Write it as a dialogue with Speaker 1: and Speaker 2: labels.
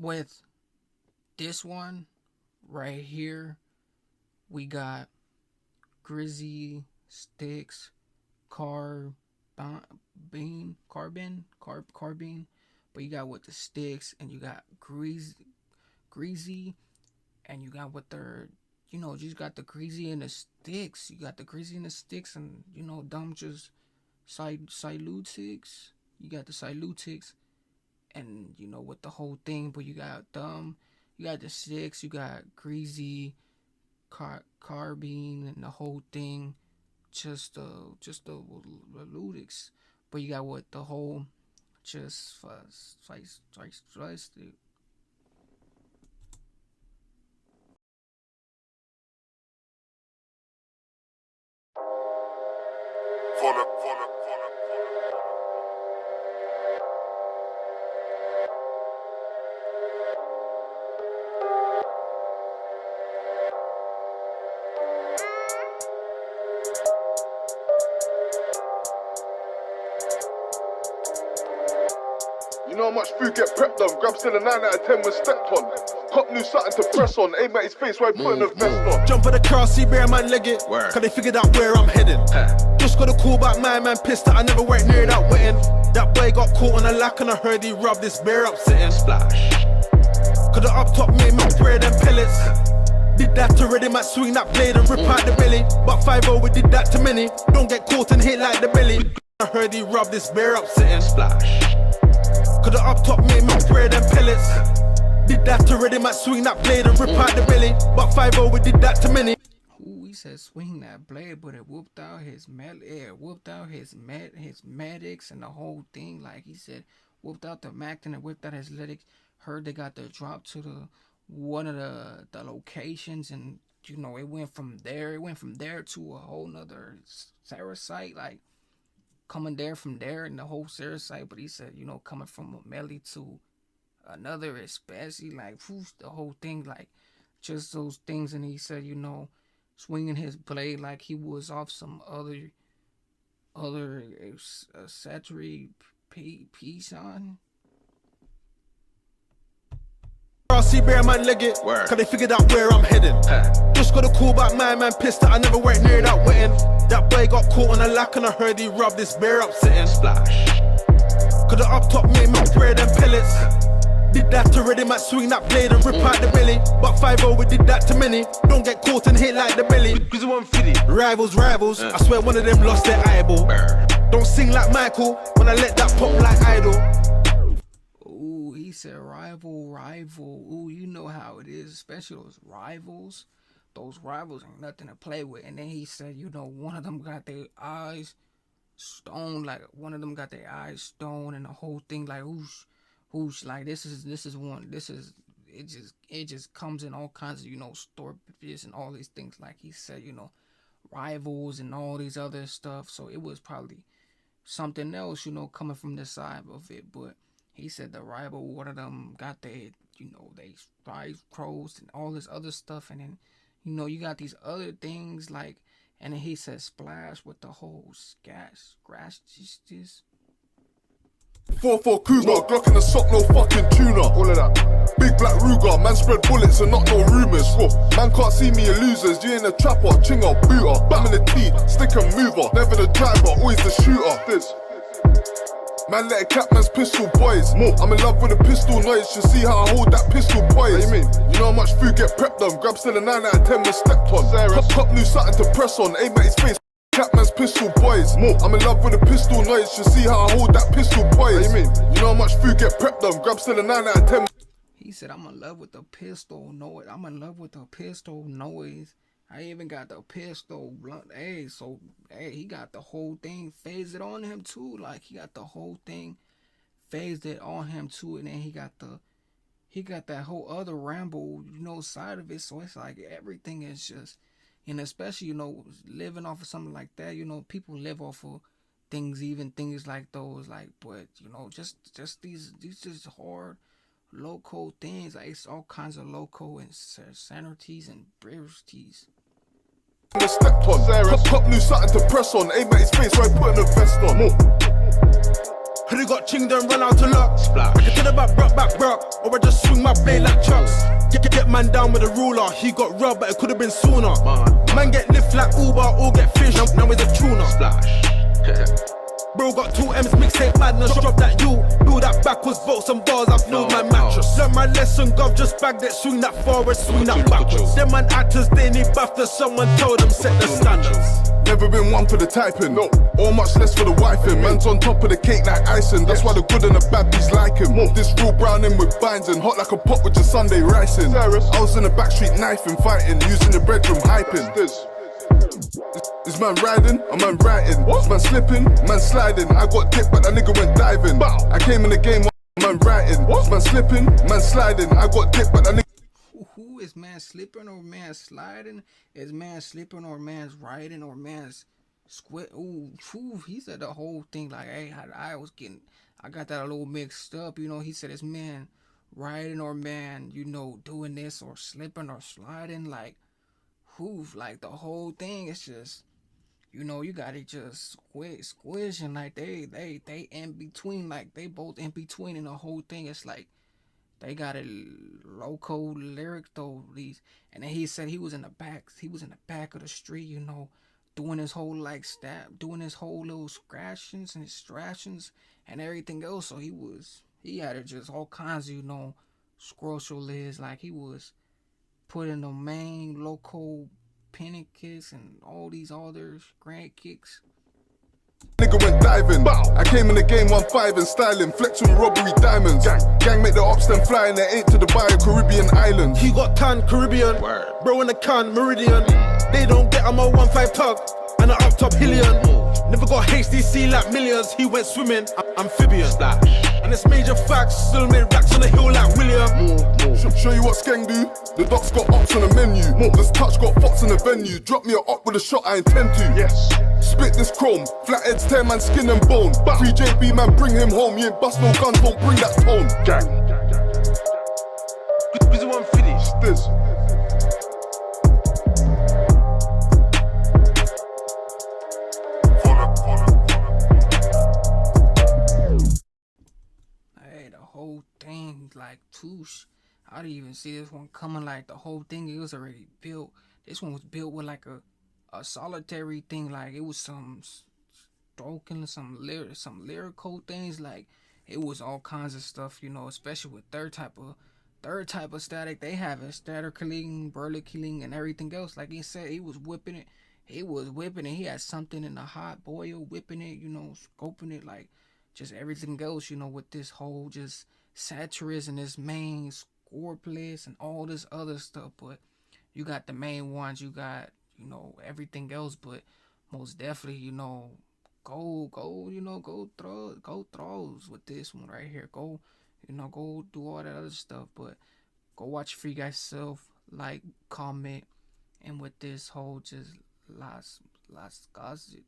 Speaker 1: with this one right here, we got GR1ZZY, Stickz, Carbine, but you got with the Stickz, and you got GR1ZZY, and you got with their, you know, just got the GR1ZZY and the Stickz. You got the GR1ZZY and the Stickz, and you know, them just Salutics. You got the Salutics, and you know, with the whole thing. But you got them, you got the Stickz, you got GR1ZZY, Carbine, and the whole thing. Just the Ludix. But you got what the whole just
Speaker 2: You know how much food get prepped on. Grab still a 9 out of 10 when stepped on. Cop knew something to press on. Aim at his face while putting a vest on.
Speaker 3: Jump on the car, see bear man leg it. Cause they figured out where I'm heading. Just got a call back, my man pissed that I never went near that wetting. That boy got caught on a lack and I heard he rubbed this bear up sitting. Splash. Cause the up top made me bread and pellets. Did that already, might swing that blade and rip out the belly. But 5-0 we did that to many. Don't get caught and hit like the belly. I heard he rubbed this bear up sitting. Splash. Cause the up top made me bread and pellets. Did that already, might swing that blade and rip out the belly. But 5-0 we did that to many.
Speaker 1: Ooh, he said swing that blade, but it whooped out his medics and the whole thing. Like he said, whooped out the Mac and it whipped out his medics. Heard they got the drop to the one of the locations, and you know, it went from there to a whole nother Sarah site, like coming there from there and the whole Sarah site. But he said, you know, coming from a melee to another, especially like whoosh, the whole thing, like just those things. And he said, you know, swinging his blade like he was off some other saturated piece on.
Speaker 3: I see bear man leg it. Cause they figured out where I'm heading. Just got a call back, my man pissed that I never went near that wetting. That boy got caught on a lack and I heard he rubbed this bear up sitting. Splash. Cause the up top made me bread and pellets. Did that already, might swing that blade and rip out the belly. But 5-0 we did that to many. Don't get caught and hit like the belly. Cause it won't fit it. Rivals, I swear one of them lost their eyeball. Don't sing like Michael when I let that pop like Idol.
Speaker 1: Ooh, he said rival. Ooh, you know how it is, especially those rivals. Those rivals ain't nothing to play with. And then he said, you know, one of them got their eyes stoned, like one of them got their eyes stoned, and the whole thing like whoosh, like it just comes in all kinds of, you know, stories and all these things. Like he said, you know, rivals and all these other stuff. So it was probably something else, you know, coming from the side of it. But he said the rival, one of them got their, you know, they eyes closed and all this other stuff. And then, you know, you got these other things like, and then he said splash with the whole scratch, just
Speaker 2: 4-4 Cougar, Glock in the sock, no fucking tuner. All of that. Big black Ruger, man spread bullets and not no rumours. Man can't see me in losers, you ain't a trapper, chinger, booter. Bam in the T, stick and mover. Never the driver, always the shooter. This. Man let a cap man's pistol boys. I'm in love with the pistol noise, you see how I hold that pistol poise. What you mean? You know how much food get prepped on. Grab still a 9 out of 10 when stepped on. Cop knew something to press on, aim at his face. Capman's pistol boys. I'm in love with the pistol noise, you see how I hold that pistol poise. What you mean? You know how much food get prepped on. Grab still a 9 out of 10.
Speaker 1: He said, I'm in love with the pistol noise. I'm in love with the pistol noise. I even got the pistol blunt. Hey, so hey, he got the whole thing phased on him too. Like he got the whole thing phased it on him too. And then he got that whole other Rambo, you know, side of it. So it's like everything is just, and especially, you know, living off of something like that, you know, people live off of things, even things like those, like, but you know, just these just hard local things. Like it's all kinds of local insanities and breverities.
Speaker 2: Stepped on, cop knew something to press on, aim at his face while putting a vest on.
Speaker 3: Could have got chinged and run out to luck. I can tell about Brock, or I just swing my blade like chucks. Get man down with a ruler. He got robbed, but it could have been sooner. Man get lift like Uber, or get fish. Now it's a tuna. Bro got 2 M's, mixtape madness. Drop that you, do that backwards, vote some bars, I filled my mattress. Learn my lesson, gov, just bagged it, swing that forward, swing that backwards. Them man actors, they need BAFTA, someone told them set the standards.
Speaker 2: Never been one for the typing, no, or much less for the wifing. Man's on top of the cake like icing. That's why the good and the bad bees like him. This real browning with binding, hot like a pot with your Sunday ricing. I was in the backstreet knifing, fighting, using the bedroom hyping. Is man riding? A man writing. Is man slipping? Man sliding. I got dipped, but that nigga went diving. I came in the game, man writing. Is man slipping? Man sliding. I got dipped, but that nigga.
Speaker 1: Who is man slipping or man sliding? Is man slipping or man's riding or man's squid? Ooh, he said the whole thing like, hey, I got that a little mixed up. You know, he said it's man riding or man, you know, doing this or slipping or sliding. Like, like the whole thing. It's just, you know, you gotta just squishing like they in between, like they both in between, and the whole thing. It's like they got a loco lyric though, these. And then he said he was in the back of the street, you know, doing his whole like doing his whole little scratchings and his strashings and everything else. So he had just all kinds of, you know, scroll lids, like he was putting the main local penny kicks and all these other grand kicks.
Speaker 2: Nigga went diving. I came in the game 1-5 and styling, flexing robbery diamonds. Gang make the ops then flying their 8 to Dubai or Caribbean islands.
Speaker 3: He got tan Caribbean, bro in the can Meridian. They don't get on my 1-5 tug and an up top Hillian. Never got HDC like millions. He went swimming, amphibian. And it's major facts, still made racks on the hill like William.
Speaker 2: Show you what Skeng do. The doc's got ops on the menu. This touch got fox in the venue. Drop me a op with a shot, I intend to. Yes. Spit this chrome, flatheads tear man skin and bone. Free JB man, bring him home. You ain't bust no guns, won't bring that tone. Gang.
Speaker 3: Who's the one finished?
Speaker 2: This.
Speaker 1: Hey, the whole thing like I didn't even see this one coming. Like the whole thing, it was already built. This one was built with like a solitary thing. Like it was some stroking, some lyrical things. Like it was all kinds of stuff, you know, especially with third type of static. They have a static killing, burly killing, and everything else. Like he said, he was whipping it. He had something in the hot boil, whipping it, you know, scoping it, like just everything else, you know, with this whole just Satyrus and this main Scorpius and all this other stuff. But you got the main ones, you got, you know, everything else. But most definitely, you know, go throws with this one right here. Go do all that other stuff. But go watch for you guys yourself, like, comment, and with this whole just Las Gazit.